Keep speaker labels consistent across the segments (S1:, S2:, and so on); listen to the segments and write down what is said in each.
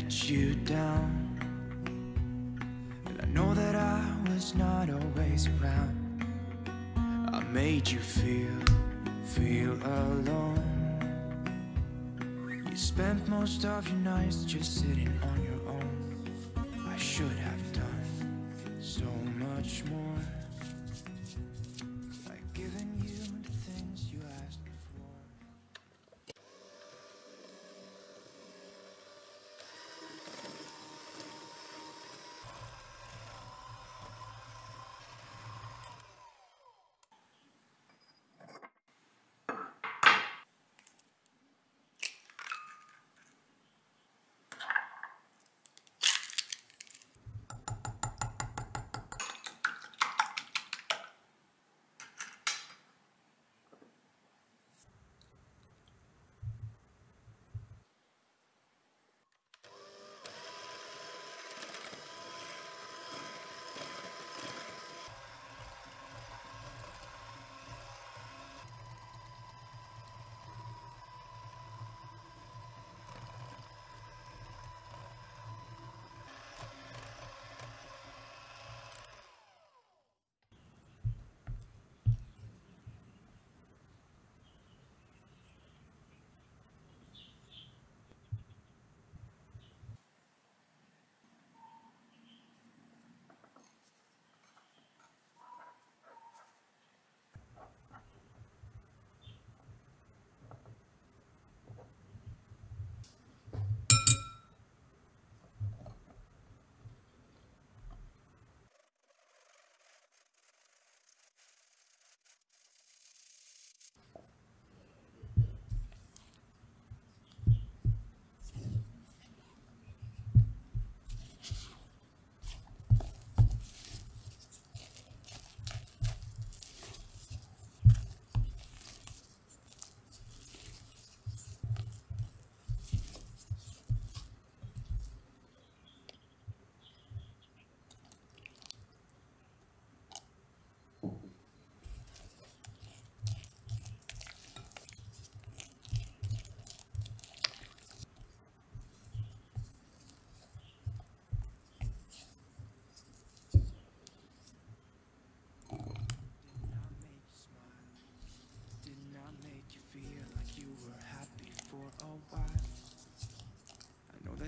S1: let you down. And I know that I was not always around. I made you feel alone. You spent most of your nights just sitting on your own. I should have done so much more, like giving you the things you asked before.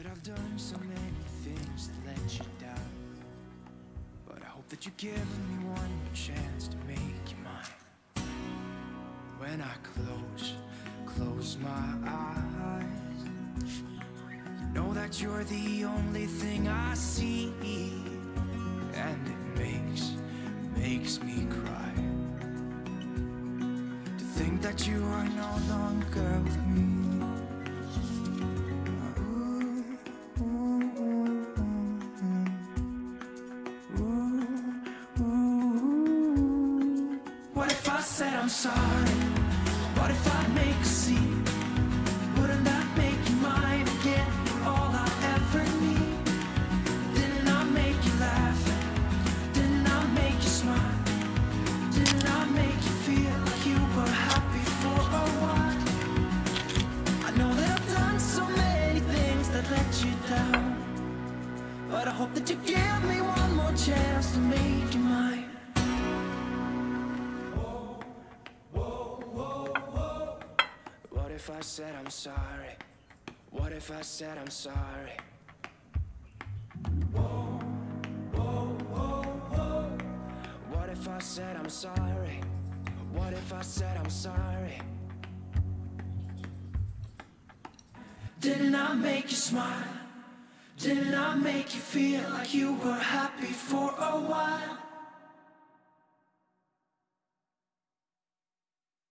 S1: I've done so many things to let you down, but I hope that you give me one more chance to make you mine. When I close my eyes, you know that you're the only thing I see, and it makes me cry to think that you are no longer with me. I'm sorry, what if I make a scene? Wouldn't that make you mine again? All I ever need. Didn't I make you laugh? Didn't I make you smile? Didn't I make you feel like you were happy for a while? I know that I've done so many things that let you down, but I hope that you give me one more chance to make you mine. What if I said I'm sorry? What if I said I'm sorry? Whoa, whoa, whoa, whoa. What if I said I'm sorry? What if I said I'm sorry? Didn't I make you smile? Didn't I make you feel like you were happy for a while?